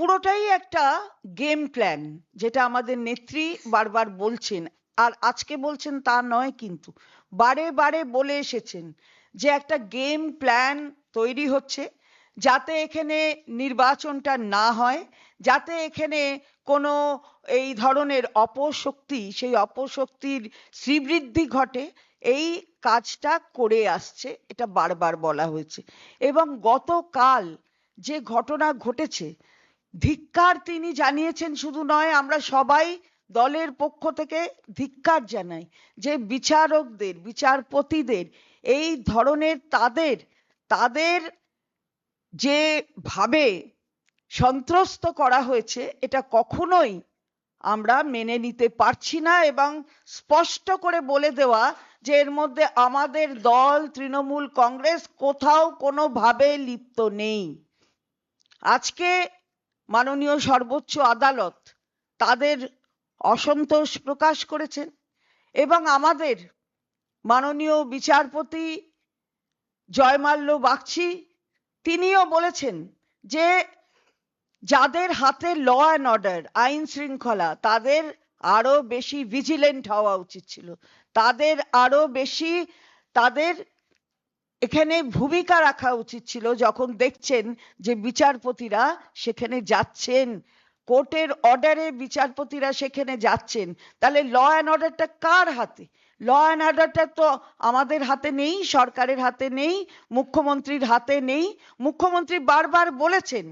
পুরোটাই একটা game plan, যেটা আমাদের নেত্রী বারবার বলছেন। আর আজকে বলছেন তা নয়, কিন্তু বারে বারে বলে এসেছেন যে একটা গেম প্ল্যান তৈরি হচ্ছে, যাতে এখানে নির্বাচনটা না হয়, যাতে এখানে কোনো এই ধরনের অপশক্তি, সেই অপশক্তির শ্রীবৃদ্ধি ঘটে। এই কাজটা করে আসছে, এটা বারবার বলা হয়েছে। এবং গতকাল যে ঘটনা ঘটেছে, ধিক্কার তিনি জানিয়েছেন, শুধু নয়, আমরা সবাই দলের পক্ষ থেকে ধিক্কার জানাই যে বিচারকদের, বিচারপতিদের এই ধরনের তাদের তাদের যে ভাবে সন্ত্রস্ত করা হয়েছে, এটা কখনোই আমরা মেনে নিতে পারছি না। এবং স্পষ্ট করে বলে দেওয়া যে এর মধ্যে আমাদের দল তৃণমূল কংগ্রেস কোথাও কোনোভাবে লিপ্ত নেই। আজকে মাননীয় সর্বোচ্চ আদালত তাদের অসন্তোষ প্রকাশ করেছেন, এবং আমাদের মাননীয় বিচারপতি জয়মাল্য বাগচি তিনিও বলেছেন যে যাদের হাতে ল অ্যান্ড অর্ডার, আইন শৃঙ্খলা, তাদের আরো বেশি ভিজিলেন্ট হওয়া উচিত ছিল, তাদের আরো বেশি তাদের এখানে ভূমিকা রাখা উচিত ছিল। যখন দেখছেন যে বিচারপতিরা সেখানে যাচ্ছেন, কোর্টের অর্ডারে বিচারপতিরা সেখানে যাচ্ছেন, তাহলে ল অ্যান্ড অর্ডারটা কার হাতে? ল অ্যান্ড অর্ডারটা তো আমাদের হাতে নেই, সরকারের হাতে নেই, মুখ্যমন্ত্রীর হাতে নেই। মুখ্যমন্ত্রী বারবার বলেছেন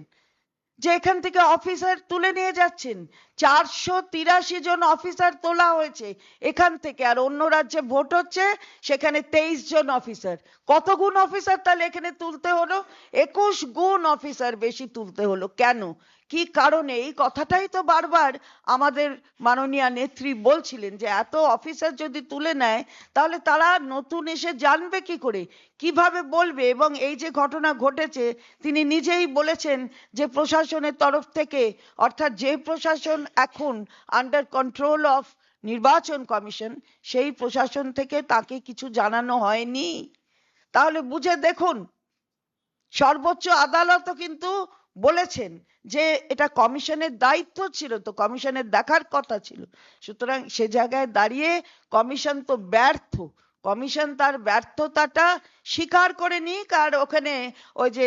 যে এখান থেকে অফিসার তুলে নিয়ে যাচ্ছেন, 483 জন অফিসার তোলা হয়েছে এখান থেকে। আর অন্য রাজ্যে ভোট হচ্ছে, সেখানে 23 জন অফিসার। কত গুণ অফিসার তাহলে এখানে তুলতে হলো? 21 গুণ অফিসার বেশি তুলতে হলো কেন? কি কারণে? এই কথাটাই তো বারবার আমাদের মাননীয় নেত্রী বলছিলেন, যে এত অফিসার যদি তুলে নেয়, তাহলে তারা নতুন এসে জানবে কি করে, কিভাবে বলবে? এবং এই যে ঘটনা ঘটেছে, তিনি নিজেই বলেছেন যে প্রশাসনের তরফ থেকে, অর্থাৎ যে প্রশাসন এখন আন্ডার কন্ট্রোল অফ নির্বাচন কমিশন, সেই প্রশাসন থেকে তাকে কিছু জানানো হয়নি। তাহলে বুঝে দেখুন, সর্বোচ্চ আদালতও কিন্তু বলেছেন যে এটা কমিশনের দায়িত্ব ছিল, তো কমিশনের দেখার কথা ছিল। সুতরাং সে জায়গায় দাঁড়িয়ে কমিশন তো ব্যর্থ, কমিশন তার ব্যর্থতাটা স্বীকার করে নিক। আর ওখানে ওই যে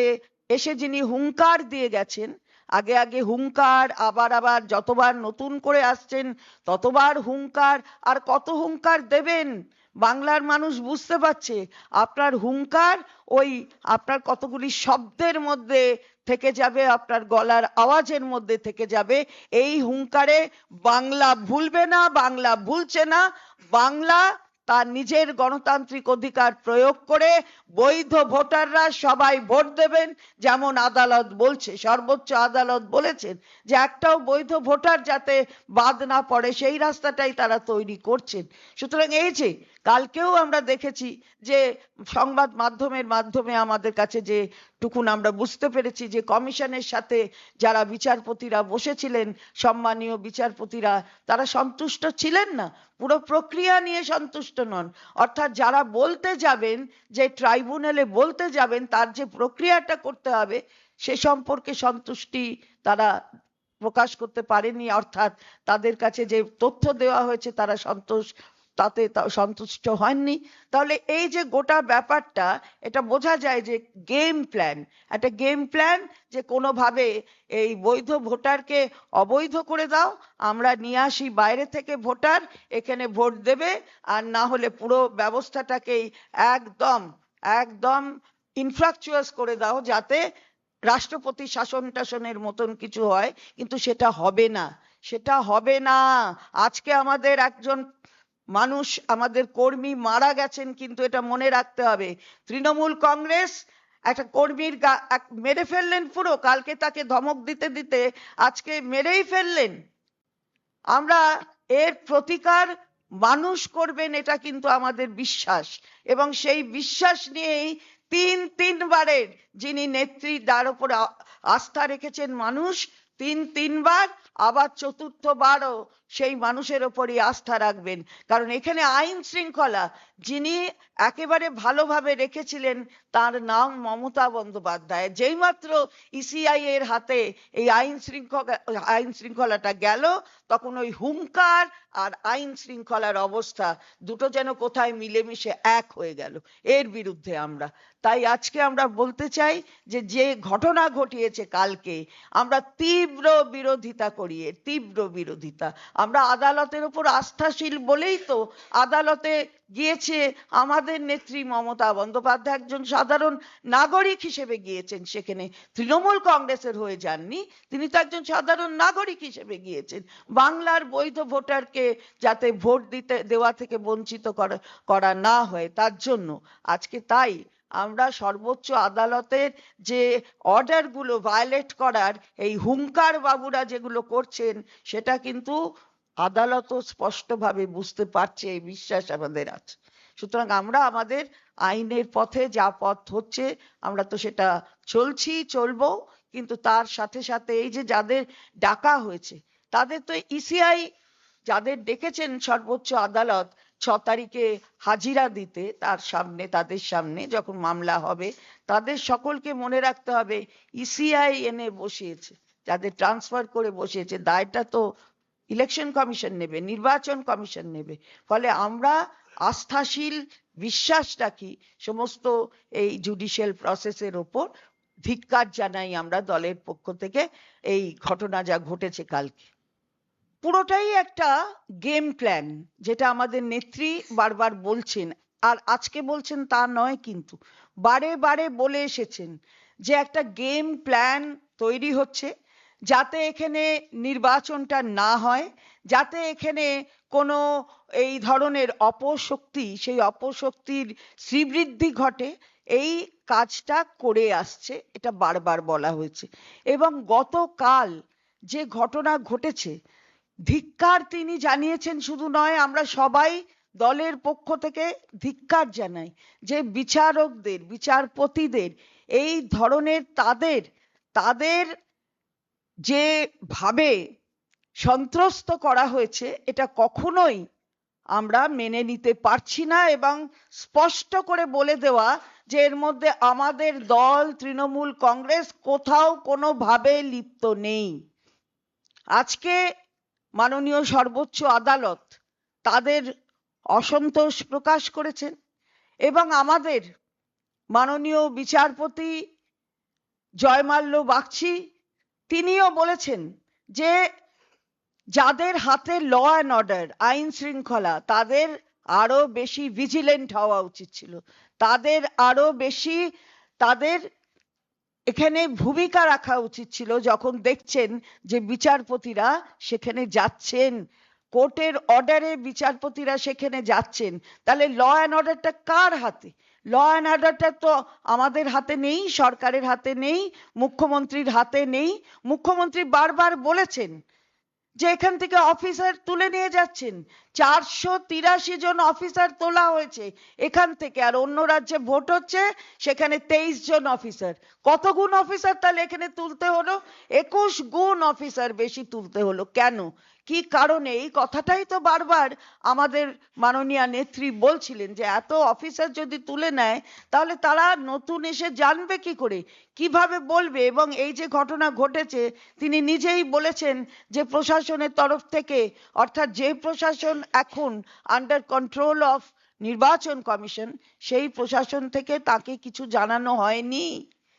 এসে যিনি হুঙ্কার দিয়ে গেছেন, আগে আগে হুঙ্কার, আবার আবার যতবার নতুন করে আসছেন ততবার হুঙ্কার, আর কত হুঙ্কার দেবেন? বাংলার মানুষ বুঝতে পারছে আপনার হুঙ্কার ওই আপনার কতগুলি শব্দের মধ্যে থেকে যাবে, আপনার গলার আওয়াজের মধ্যে থেকে যাবে। এই হুঙ্কারে বাংলা ভুলবে না, বাংলা ভুলছে না। বাংলা তার নিজের গণতান্ত্রিক অধিকার প্রয়োগ করে বৈধ ভোটাররা সবাই ভোট দেবেন, যেমন আদালত বলছে, সর্বোচ্চ আদালত বলেছেন যে একটাও বৈধ ভোটার যাতে বাদ না পড়ে, সেই রাস্তাটাই তারা তৈরি করছেন। সুতরাং এই যে কালকেও আমরা দেখেছি যে সংবাদ মাধ্যমের মাধ্যমে আমাদের কাছে যে টুকুন আমরা বুঝতে পেরেছি, যে কমিশনের সাথে যারা বিচারপতিরা বসেছিলেন, সম্মানীয় বিচারপতিরা, তারা সন্তুষ্ট ছিলেন না, পুরো প্রক্রিয়া নিয়ে সন্তুষ্ট নন। অর্থাৎ যারা বলতে যাবেন, যে ট্রাইব্যুনালে বলতে যাবেন, তার যে প্রক্রিয়াটা করতে হবে সে সম্পর্কে সন্তুষ্টি তারা প্রকাশ করতে পারেনি। অর্থাৎ তাদের কাছে যে তথ্য দেওয়া হয়েছে তারা তাতে সন্তুষ্ট হননি। তাহলে এই যে গোটা ব্যাপারটা, এটা বোঝা যায় যে গেম প্ল্যান, একটা গেম প্ল্যান, যে কোনোভাবে এই বৈধ ভোটারকে অবৈধ করে দাও, আমরা নিয়ে আসি বাইরে থেকে ভোটার, এখানে ভোট দেবে, আর না হলে পুরো ব্যবস্থাটাকেই একদম একদম ইনফ্রাকচুয়াস করে দাও, যাতে রাষ্ট্রপতি শাসন টাসনের মতন কিছু হয়। কিন্তু সেটা হবে না, সেটা হবে না। আজকে আমাদের একজন মানুষ, আমাদের কর্মী মারা গেছেন, কিন্তু এটা মনে রাখতে হবে, তৃণমূল কংগ্রেস একটা কর্মীর মেরে ফেললেন পুরো, কালকে তাকে ধমক দিতে দিতে আজকে মেরেই ফেললেন। আমরা এর প্রতিকার মানুষ করবেন, এটা কিন্তু আমাদের বিশ্বাস, এবং সেই বিশ্বাস নিয়েই তিনবারের যিনি নেত্রী, তার উপর আস্থা রেখেছেন মানুষ, তিনবার, আবার চতুর্থবারও সেই মানুষের ওপরই আস্থা রাখবেন। কারণ এখানে আইন শৃঙ্খলা যিনি একেবারে ভালোভাবে রেখেছিলেন, তার নাম মমতা বন্দ্যোপাধ্যায়। যেইমাত্র ইসিআই এর হাতে এই আইন শৃঙ্খলাটা গেল, তখন ওই হুঙ্কার আর আইন শৃঙ্খলার অবস্থা দুটো যেন কোথায় মিলেমিশে এক হয়ে গেল। এর বিরুদ্ধে আমরা, তাই আজকে আমরা বলতে চাই যে যে ঘটনা ঘটিয়েছে কালকে, আমরা তীব্র বিরোধিতা করি, এর তীব্র বিরোধিতা। আমরা আদালতের উপর আস্থাশীল বলেই তো আদালতে গিয়েছে আমাদের নেত্রী মমতা বন্দ্যোপাধ্যায়, একজন সাধারণ নাগরিক হিসেবে গিয়েছেন সেখানে। তৃণমূল কংগ্রেসের হয়ে যাননি, তিনি তো একজন সাধারণ নাগরিক হিসেবে গিয়েছেন, বাংলার বৈধ ভোটারকে যাতে ভোট দেওয়া থেকে বঞ্চিত করা না হয় তার জন্য। আজকে তাই আমরা সর্বোচ্চ আদালতের যে অর্ডারগুলো ভায়োলেট করার এই হুঙ্কার বাবুরা যেগুলো করছেন, সেটা কিন্তু আদালতও স্পষ্টভাবে বুঝতে পারছে, এই বিশ্বাস আমাদের আছে। সুতরাং আমরা আমাদের আইনের পথে যা পথ হচ্ছে আমরা তো সেটা চলবো, কিন্তু তার সাথে সাথে এই যে যাদের ডাকা হয়েছে তাদের তো ইসিআই যাদের ডেকেছেন সর্বোচ্চ আদালত 6 তারিখে হাজিরা দিতে, তাদের সামনে যখন মামলা হবে, তাদের সকলকে মনে রাখতে হবে ইসিআই এনে বসিয়েছে, যাদের ট্রান্সফার করে বসিয়েছে, দায়টা তো ইলেকশন কমিশন নেবে, নির্বাচন কমিশন নেবে। ফলে আমরা আস্থাশীল বিশ্বাস রাখি সমস্ত এই জুডিশিয়াল প্রসেসের ওপর। ধিক্কার জানাই আমরা দলের পক্ষ থেকে এই ঘটনা যা ঘটেছে কালকে। পুরোটাই একটা গেম প্ল্যান, যেটা আমাদের নেত্রী বারবার বলছেন, আর আজকে বলছেন তা নয়, কিন্তু বারে বারে বলে এসেছেন যে একটা গেম প্ল্যান তৈরি হচ্ছে যাতে এখানে নির্বাচনটা না হয়, যাতে এখানে কোনো এই ধরনের অপশক্তি, সেই অপশক্তির শ্রীবৃদ্ধি ঘটে, এই কাজটা করে আসছে, এটা বারবার বলা হয়েছে। এবং গতকাল যে ঘটনা ঘটেছে, ধিক্কার তিনি জানিয়েছেন, শুধু নয় আমরা সবাই দলের পক্ষ থেকে ধিক্কার জানাই যে বিচারকদের, বিচারপতিদের এই ধরনের তাদের যে ভাবে সন্ত্রস্ত করা হয়েছে, এটা কখনোই আমরা মেনে নিতে পারছি না। এবং স্পষ্ট করে বলে দেওয়া যে এর মধ্যে আমাদের দল তৃণমূল কংগ্রেস কোথাও কোনোভাবে লিপ্ত নেই। আজকে মাননীয় সর্বোচ্চ আদালত তাদের অসন্তোষ প্রকাশ করেছেন, এবং আমাদের মাননীয় বিচারপতি জয়মাল্য বাগচি তিনিও বলেছেন যে যাদের হাতে ল অ্যান্ড অর্ডার, আইন শৃঙ্খলা, তাদের আরো বেশি ভিজিলেন্ট হওয়া উচিত ছিল, তাদের আরো বেশি তাদের এখানে ভূমিকা রাখা উচিত ছিল। যখন দেখছেন যে বিচারপতিরা সেখানে যাচ্ছেন, কোর্টের অর্ডারে বিচারপতিরা সেখানে যাচ্ছেন, তাহলে ল অ্যান্ড অর্ডারটা কার হাতে? ল অ্যান্ড অর্ডারটা তো আমাদের হাতে নেই, সরকারের হাতে নেই, মুখ্যমন্ত্রীর হাতে নেই। মুখ্যমন্ত্রী বারবার বলেছেন যে এখান থেকে অফিসার তুলে নিয়ে যাচ্ছেন, 483 জন অফিসার তোলা হয়েছে এখান থেকে, আর অন্য রাজ্যে ভোট হচ্ছে সেখানে 23 জন অফিসার। কত গুণ অফিসার তাহলে এখানে তুলতে হলো? 21 গুণ অফিসার বেশি তুলতে হলো কেন? কি কারণে? এই কথাটাই তো বারবার আমাদের মাননীয় নেত্রী বলছিলেন যে এত অফিসার যদি তুলে নেয় তাহলে তারা নতুন এসে জানবে কি করে, কিভাবে বলবে। এবং এই যে ঘটনা ঘটেছে, তিনি নিজেই বলেছেন যে প্রশাসনের তরফ থেকে, অর্থাৎ যে প্রশাসন এখন আন্ডার কন্ট্রোল অফ নির্বাচন কমিশন, সেই প্রশাসন থেকে তাকে কিছু জানানো হয়নি।